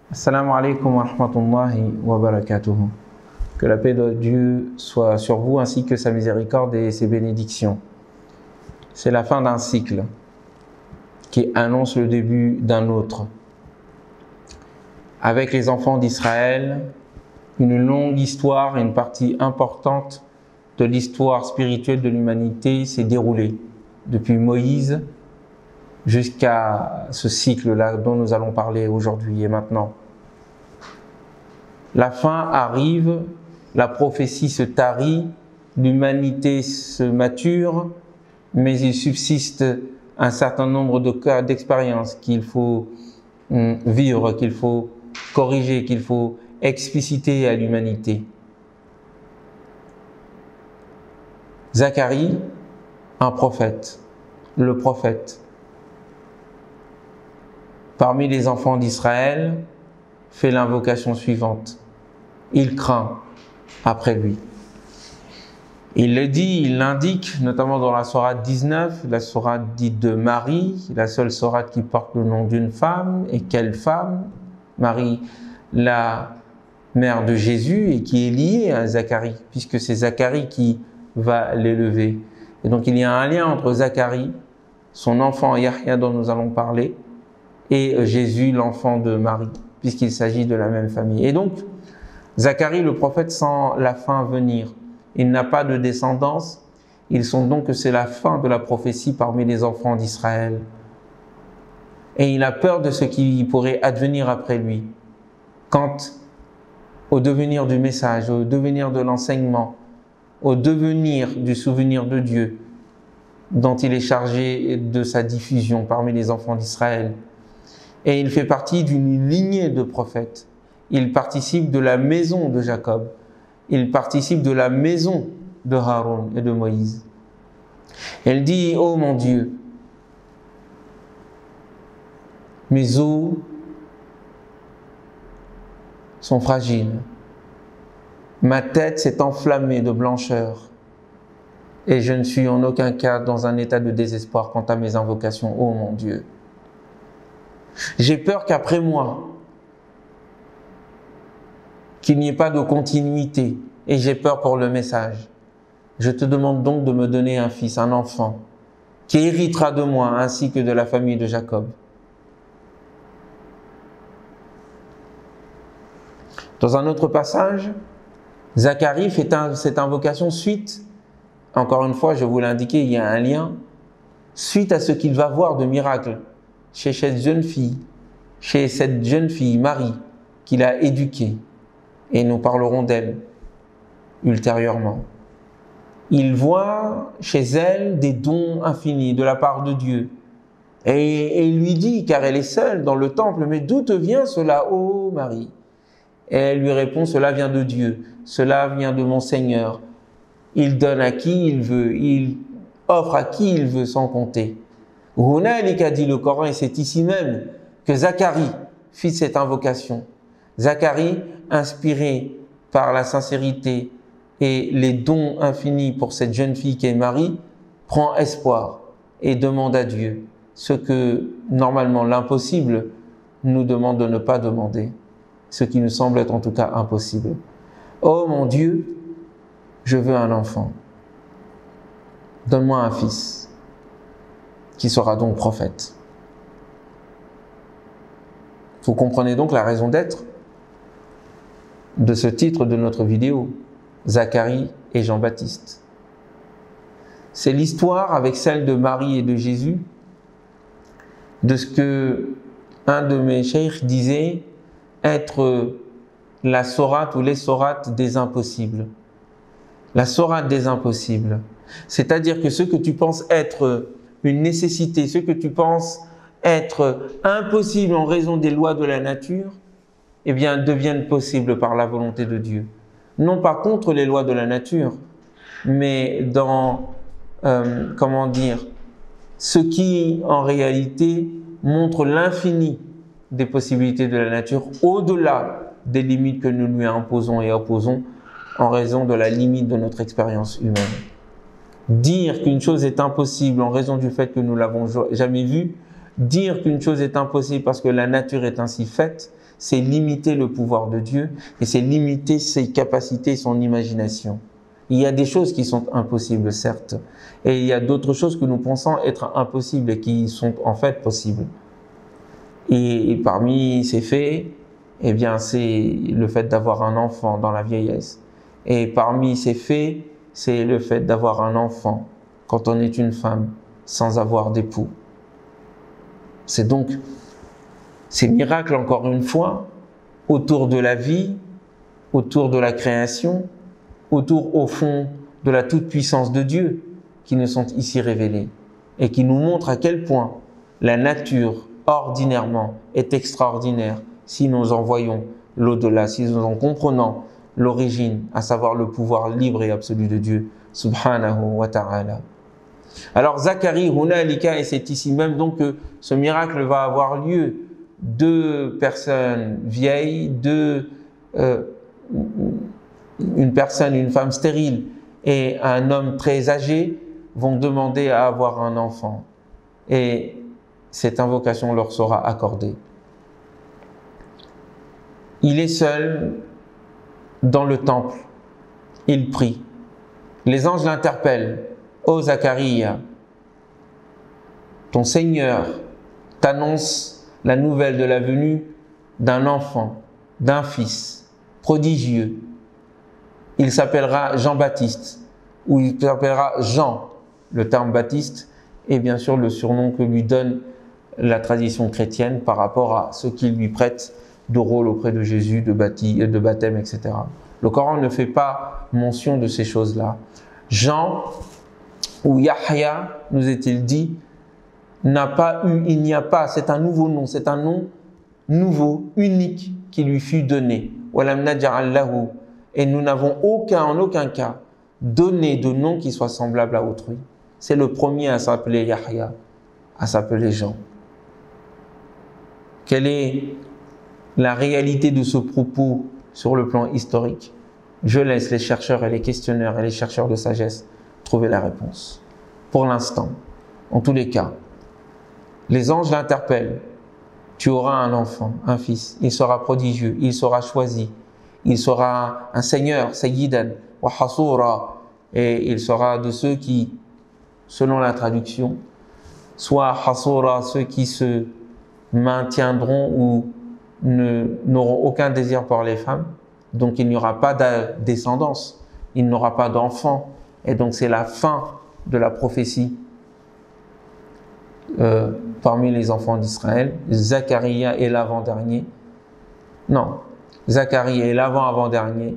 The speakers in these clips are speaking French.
Assalamu alaikum wa rahmatullahi wa barakatuhu. Que la paix de Dieu soit sur vous ainsi que sa miséricorde et ses bénédictions. C'est la fin d'un cycle qui annonce le début d'un autre. Avec les enfants d'Israël, une longue histoire et une partie importante de l'histoire spirituelle de l'humanité s'est déroulée depuis Moïse jusqu'à ce cycle-là dont nous allons parler aujourd'hui et maintenant. La fin arrive, la prophétie se tarit, l'humanité se mature, mais il subsiste un certain nombre de cas d'expériences qu'il faut vivre, qu'il faut corriger, qu'il faut expliciter à l'humanité. Zacharie, un prophète, le prophète, parmi les enfants d'Israël, fait l'invocation suivante. Il craint après lui. Il le dit, il l'indique, notamment dans la sourate 19, la sourate dite de Marie, la seule sourate qui porte le nom d'une femme. Et quelle femme? Marie, la mère de Jésus, et qui est liée à Zacharie, puisque c'est Zacharie qui va l'élever. Et donc il y a un lien entre Zacharie, son enfant Yahya dont nous allons parler, et Jésus, l'enfant de Marie, puisqu'il s'agit de la même famille. Et donc, Zacharie, le prophète, sent la fin venir. Il n'a pas de descendance. Il sent donc que c'est la fin de la prophétie parmi les enfants d'Israël. Et il a peur de ce qui pourrait advenir après lui. Quant au devenir du message, au devenir de l'enseignement, au devenir du souvenir de Dieu, dont il est chargé de sa diffusion parmi les enfants d'Israël. Et il fait partie d'une lignée de prophètes. Il participe de la maison de Jacob. Il participe de la maison de Haroun et de Moïse. Elle dit, ô mon Dieu, mes os sont fragiles. Ma tête s'est enflammée de blancheur. Et je ne suis en aucun cas dans un état de désespoir quant à mes invocations, ô mon Dieu. J'ai peur qu'après moi, qu'il n'y ait pas de continuité, et j'ai peur pour le message. Je te demande donc de me donner un fils, un enfant, qui héritera de moi ainsi que de la famille de Jacob. Dans un autre passage, Zacharie fait cette invocation suite, encore une fois, je vous l'ai indiqué, il y a un lien, suite à ce qu'il va voir de miracle chez cette jeune fille, Marie, qu'il a éduquée, et nous parlerons d'elle ultérieurement. Il voit chez elle des dons infinis de la part de Dieu, et il lui dit, car elle est seule dans le temple, mais d'où te vient cela, ô Marie? Et elle lui répond, cela vient de Dieu, cela vient de mon Seigneur. Il donne à qui il veut, il offre à qui il veut sans compter. Hunalika dit le Coran, et c'est ici même que Zacharie fit cette invocation. Zacharie, inspiré par la sincérité et les dons infinis pour cette jeune fille qui est Marie, prend espoir et demande à Dieu ce que normalement l'impossible nous demande de ne pas demander, ce qui nous semble être en tout cas impossible. Oh mon Dieu, je veux un enfant. Donne-moi un fils qui sera donc prophète. Vous comprenez donc la raison d'être de ce titre de notre vidéo, Zacharie et Jean-Baptiste. C'est l'histoire avec celle de Marie et de Jésus, de ce que un de mes cheikhs disait être la sourate ou les sourates des impossibles. La sourate des impossibles. C'est-à-dire que ce que tu penses être une nécessité, ce que tu penses être impossible en raison des lois de la nature, eh bien, deviennent possibles par la volonté de Dieu. Non pas contre les lois de la nature, mais dans, ce qui, en réalité, montre l'infini des possibilités de la nature, au-delà des limites que nous lui imposons et opposons, en raison de la limite de notre expérience humaine. Dire qu'une chose est impossible en raison du fait que nous l'avons jamais vue, dire qu'une chose est impossible parce que la nature est ainsi faite, c'est limiter le pouvoir de Dieu et c'est limiter ses capacités, son imagination. Il y a des choses qui sont impossibles, certes, et il y a d'autres choses que nous pensons être impossibles et qui sont en fait possibles. Et parmi ces faits, eh bien, c'est le fait d'avoir un enfant dans la vieillesse. Et parmi ces faits, c'est le fait d'avoir un enfant quand on est une femme sans avoir d'époux. C'est donc ces miracles, encore une fois, autour de la vie, autour de la création, autour, au fond, de la toute-puissance de Dieu qui nous sont ici révélés et qui nous montrent à quel point la nature, ordinairement, est extraordinaire si nous en voyons l'au-delà, si nous en comprenons l'origine, à savoir le pouvoir libre et absolu de Dieu, subhanahu wa ta'ala. Alors Zacharie, hunalika, et c'est ici même donc que ce miracle va avoir lieu. Deux personnes vieilles, une femme stérile et un homme très âgé vont demander à avoir un enfant. Et cette invocation leur sera accordée. Il est seul dans le temple. Il prie. Les anges l'interpellent. Ô Zacharie, ton Seigneur t'annonce la nouvelle de la venue d'un enfant, d'un fils prodigieux. Il s'appellera Jean-Baptiste, ou il s'appellera Jean. Le terme Baptiste est bien sûr le surnom que lui donne la tradition chrétienne par rapport à ce qu'il lui prête de rôle auprès de Jésus, de baptême, etc. Le Coran ne fait pas mention de ces choses-là. Jean, ou Yahya, nous est-il dit, il n'y a pas, c'est un nouveau nom, c'est un nom nouveau, unique, qui lui fut donné. Et nous n'avons en aucun cas donné de nom qui soit semblable à autrui. C'est le premier à s'appeler Yahya, à s'appeler Jean. Quelle est la réalité de ce propos sur le plan historique? Je laisse les chercheurs et les questionneurs et les chercheurs de sagesse trouver la réponse. Pour l'instant, en tous les cas, les anges l'interpellent. Tu auras un enfant, un fils. Il sera prodigieux, il sera choisi. Il sera un seigneur, sayyidan, wa hasura. Et il sera de ceux qui, selon la traduction, soit hasura, ceux qui se maintiendront ou n'auront aucun désir pour les femmes. Donc il n'y aura pas de descendance, il n'aura pas d'enfant. Et donc c'est la fin de la prophétie parmi les enfants d'Israël. Zacharie est l'avant-dernier. Non, Zacharie est l'avant-avant-dernier.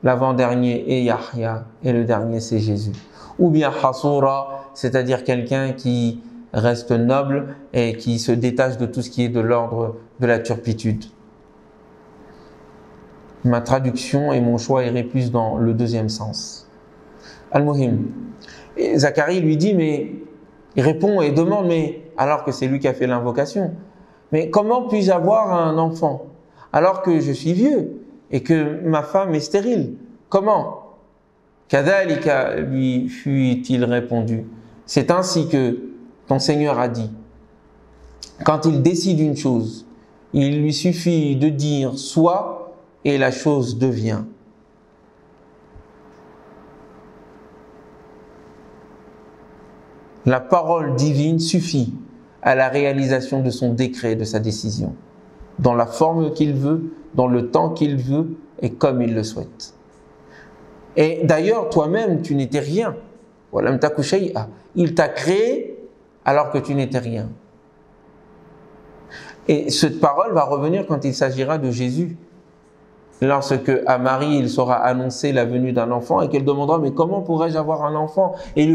L'avant-dernier est Yahya et le dernier c'est Jésus. Ou bien Hasura, c'est-à-dire quelqu'un qui reste noble et qui se détache de tout ce qui est de l'ordre de la turpitude. Ma traduction et mon choix irait plus dans le deuxième sens. Al-Muhim. Zacharie lui dit, mais il répond et demande, mais alors que c'est lui qui a fait l'invocation, mais comment puis-je avoir un enfant alors que je suis vieux et que ma femme est stérile? Comment? Kadhalika, lui fut-il répondu, c'est ainsi que ton Seigneur a dit. Quand il décide une chose, il lui suffit de dire soit et la chose devient. La parole divine suffit à la réalisation de son décret, de sa décision, dans la forme qu'il veut, dans le temps qu'il veut et comme il le souhaite. Et d'ailleurs, toi-même, tu n'étais rien. Il t'a créé alors que tu n'étais rien. Et cette parole va revenir quand il s'agira de Jésus. Lorsque à Marie, il sera annoncé la venue d'un enfant et qu'elle demandera, mais comment pourrais-je avoir un enfant? Et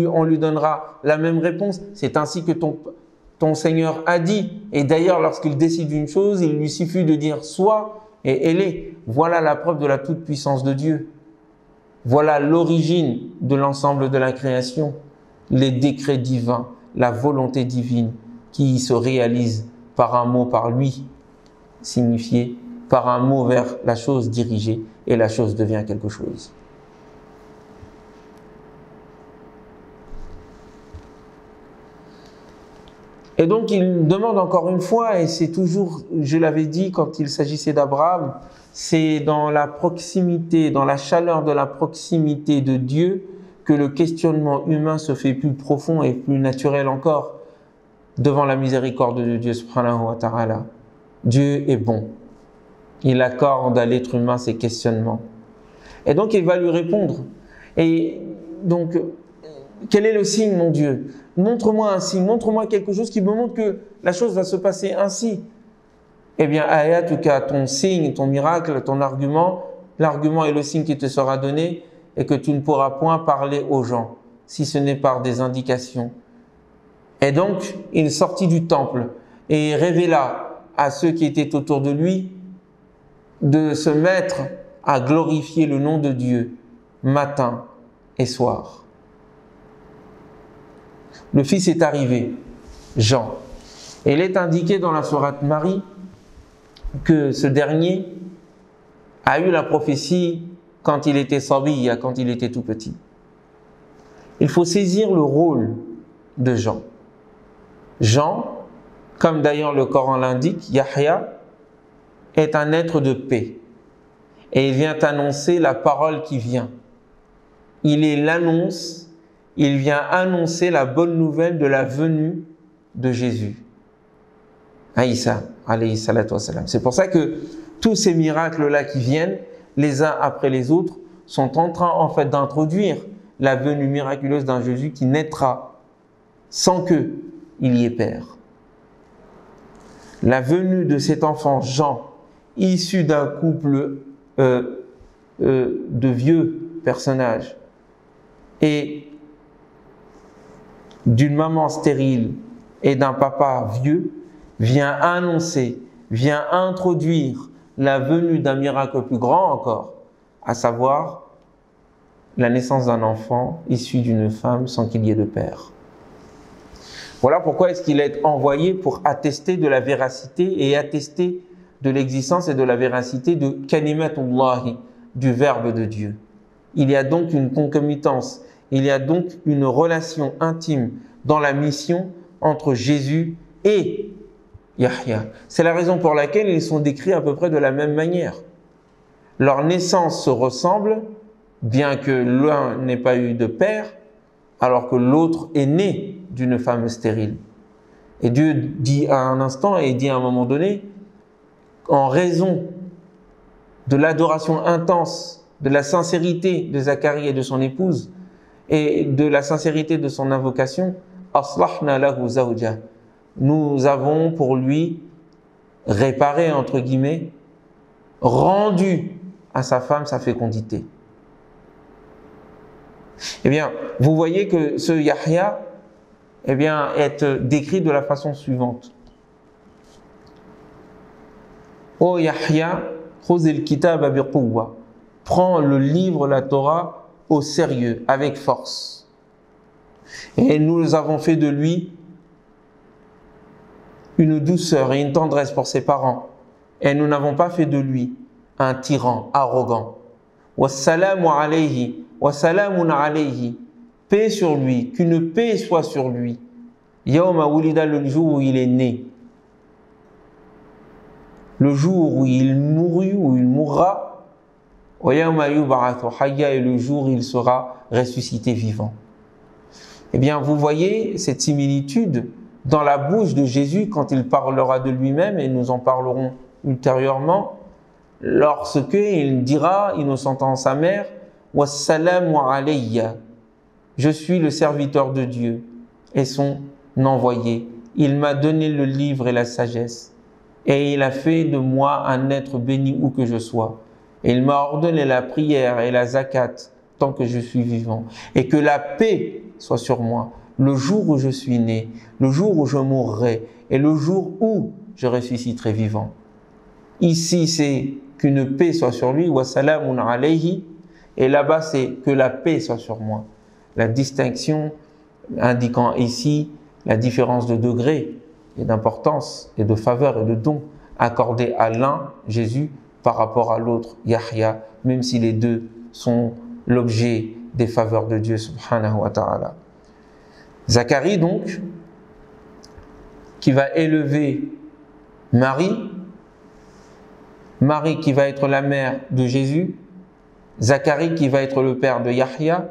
on lui donnera la même réponse. C'est ainsi que ton Seigneur a dit. Et d'ailleurs, lorsqu'il décide une chose, il lui suffit de dire soit et elle est. Voilà la preuve de la toute-puissance de Dieu. Voilà l'origine de l'ensemble de la création. Les décrets divins, la volonté divine qui se réalise par un mot, par lui, signifié, par un mot vers la chose dirigée, et la chose devient quelque chose. Et donc il demande encore une fois, et c'est toujours, je l'avais dit quand il s'agissait d'Abraham, c'est dans la proximité, dans la chaleur de la proximité de Dieu que le questionnement humain se fait plus profond et plus naturel encore devant la miséricorde de Dieu subhanahu wa ta'ala. Dieu est bon. Il accorde à l'être humain ses questionnements. Et donc il va lui répondre. Et donc, quel est le signe, mon Dieu? Montre-moi un signe, montre-moi quelque chose qui me montre que la chose va se passer ainsi. Eh bien, ayatuka, ton signe, ton miracle, ton argument, l'argument et le signe qui te sera donné, et que tu ne pourras point parler aux gens, si ce n'est par des indications. Et donc, il sortit du temple et révéla à ceux qui étaient autour de lui de se mettre à glorifier le nom de Dieu matin et soir. Le Fils est arrivé, Jean. Et il est indiqué dans la sourate Marie que ce dernier a eu la prophétie quand il était sabiya, quand il était tout petit. Il faut saisir le rôle de Jean. Jean, comme d'ailleurs le Coran l'indique, Yahya est un être de paix. Et il vient annoncer la parole qui vient. Il est l'annonce, il vient annoncer la bonne nouvelle de la venue de Jésus. Aïssa, alayhi salatu wassalam. C'est pour ça que tous ces miracles-là qui viennent, les uns après les autres, sont en train en fait d'introduire la venue miraculeuse d'un Jésus qui naîtra sans qu'il y ait père. La venue de cet enfant Jean, issu d'un couple de vieux personnages et d'une maman stérile et d'un papa vieux, vient annoncer, vient introduire la venue d'un miracle plus grand encore, à savoir la naissance d'un enfant issu d'une femme sans qu'il y ait de père. Voilà pourquoi est-ce qu'il est envoyé pour attester de la véracité et attester de l'existence et de la véracité de kalimatullahi, du verbe de Dieu. Il y a donc une concomitance, il y a donc une relation intime dans la mission entre Jésus et Yahya. C'est la raison pour laquelle ils sont décrits à peu près de la même manière. Leur naissance se ressemble, bien que l'un n'ait pas eu de père, alors que l'autre est né d'une femme stérile. Et Dieu dit à un instant, et dit à un moment donné, en raison de l'adoration intense, de la sincérité de Zacharie et de son épouse, et de la sincérité de son invocation, aslahna lahu zawja. Nous avons pour lui réparé, entre guillemets, rendu à sa femme sa fécondité. Eh bien, vous voyez que ce Yahya, eh bien, est décrit de la façon suivante. Ô Yahya, khuzil kitaba biquwwa. Prends le livre, la Torah, au sérieux, avec force. Et nous avons fait de lui une douceur et une tendresse pour ses parents. Et nous n'avons pas fait de lui un tyran arrogant. Wassalamu alayhi, wassalamun alayhi. Paix sur lui, qu'une paix soit sur lui. Yawma wulida, le jour où il est né. Le jour où il mourut, où il mourra. Wa yawma yub'athu hayya, et le jour où il sera ressuscité vivant. Eh bien, vous voyez cette similitude dans la bouche de Jésus quand il parlera de lui-même, et nous en parlerons ultérieurement, lorsque il dira, innocentant sa mère, Wassalamu alayya, je suis le serviteur de Dieu et son envoyé. Il m'a donné le livre et la sagesse, et il a fait de moi un être béni où que je sois. Et il m'a ordonné la prière et la zakat tant que je suis vivant, et que la paix soit sur moi le jour où je suis né, le jour où je mourrai, et le jour où je ressusciterai vivant. Ici, c'est qu'une paix soit sur lui, wa salamun alayhi, et là-bas, c'est que la paix soit sur moi. La distinction indiquant ici la différence de degré et d'importance et de faveur et de don accordés à l'un, Jésus, par rapport à l'autre, Yahya, même si les deux sont l'objet des faveurs de Dieu subhanahu wa ta'ala. Zacharie donc qui va élever Marie, Marie qui va être la mère de Jésus, Zacharie qui va être le père de Yahya.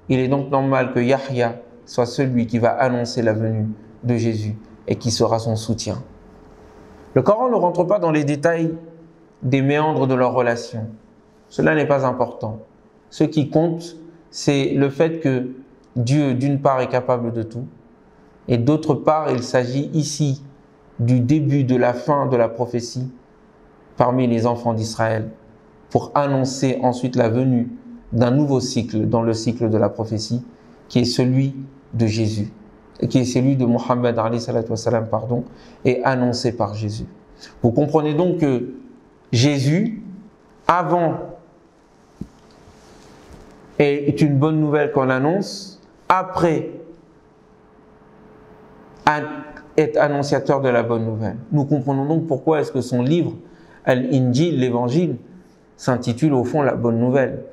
Il est donc normal que Yahya soit celui qui va annoncer la venue de Jésus et qui sera son soutien. Le Coran ne rentre pas dans les détails des méandres de leur relation. Cela n'est pas important. Ce qui compte, c'est le fait que Dieu, d'une part, est capable de tout, et d'autre part, il s'agit ici du début de la fin de la prophétie parmi les enfants d'Israël, pour annoncer ensuite la venue d'un nouveau cycle dans le cycle de la prophétie, qui est celui de Jésus, et qui est celui de Mohammed, et annoncé par Jésus. Vous comprenez donc que Jésus, avant, est une bonne nouvelle qu'on annonce, après est annonciateur de la bonne nouvelle. Nous comprenons donc pourquoi est-ce que son livre, Al-Injil, l'Évangile, s'intitule au fond la bonne nouvelle.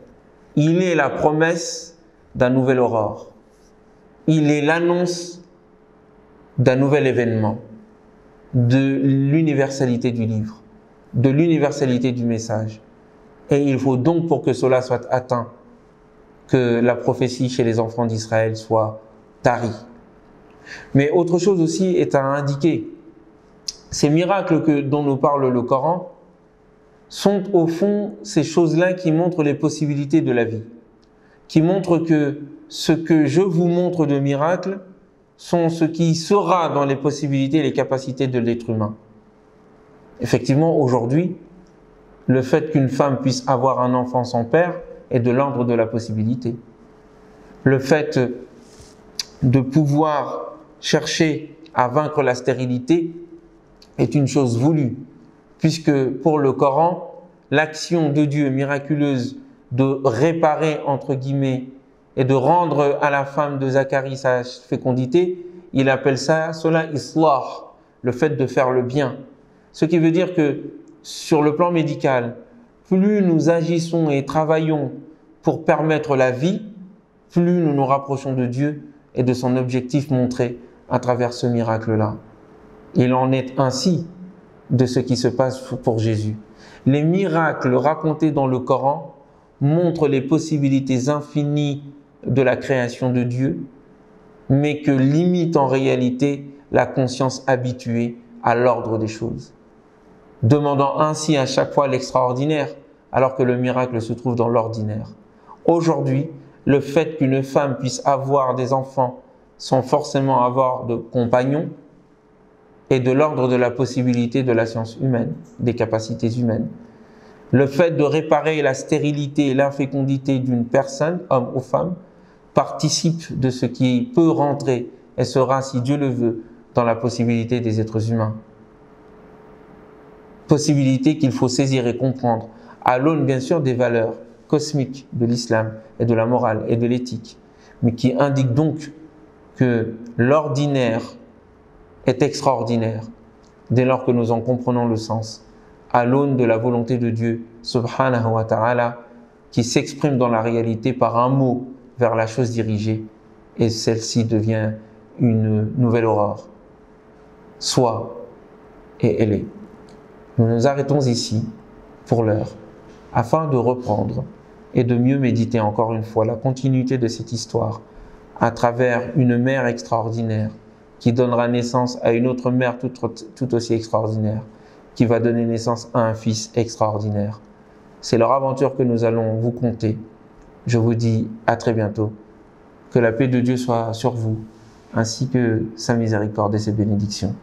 Il est la promesse d'un nouvel aurore. Il est l'annonce d'un nouvel événement, de l'universalité du livre, de l'universalité du message. Et il faut donc, pour que cela soit atteint, que la prophétie chez les enfants d'Israël soit tarie. Mais autre chose aussi est à indiquer. Ces miracles dont nous parle le Coran sont au fond ces choses-là qui montrent les possibilités de la vie, qui montrent que ce que je vous montre de miracles sont ce qui sera dans les possibilités et les capacités de l'être humain. Effectivement, aujourd'hui, le fait qu'une femme puisse avoir un enfant sans père est de l'ordre de la possibilité. Le fait de pouvoir chercher à vaincre la stérilité est une chose voulue, puisque pour le Coran, l'action de Dieu miraculeuse de réparer, entre guillemets, et de rendre à la femme de Zacharie sa fécondité, il appelle cela islah, le fait de faire le bien. Ce qui veut dire que sur le plan médical, plus nous agissons et travaillons pour permettre la vie, plus nous nous rapprochons de Dieu et de son objectif montré à travers ce miracle-là. Il en est ainsi de ce qui se passe pour Jésus. Les miracles racontés dans le Coran montrent les possibilités infinies de la création de Dieu, mais que limite en réalité la conscience habituée à l'ordre des choses, demandant ainsi à chaque fois l'extraordinaire, alors que le miracle se trouve dans l'ordinaire. Aujourd'hui, le fait qu'une femme puisse avoir des enfants sans forcément avoir de compagnons est de l'ordre de la possibilité de la science humaine, des capacités humaines. Le fait de réparer la stérilité et l'infécondité d'une personne, homme ou femme, participe de ce qui peut rentrer et sera, si Dieu le veut, dans la possibilité des êtres humains. Possibilité qu'il faut saisir et comprendre, à l'aune bien sûr des valeurs cosmiques de l'islam et de la morale et de l'éthique, mais qui indique donc que l'ordinaire est extraordinaire dès lors que nous en comprenons le sens, à l'aune de la volonté de Dieu, subhanahu wa ta'ala, qui s'exprime dans la réalité par un mot vers la chose dirigée, et celle-ci devient une nouvelle aurore. Soit, et elle est. Nous nous arrêtons ici pour l'heure, afin de reprendre et de mieux méditer encore une fois la continuité de cette histoire à travers une mère extraordinaire qui donnera naissance à une autre mère tout aussi extraordinaire, qui va donner naissance à un fils extraordinaire. C'est leur aventure que nous allons vous conter. Je vous dis à très bientôt. Que la paix de Dieu soit sur vous, ainsi que sa miséricorde et ses bénédictions.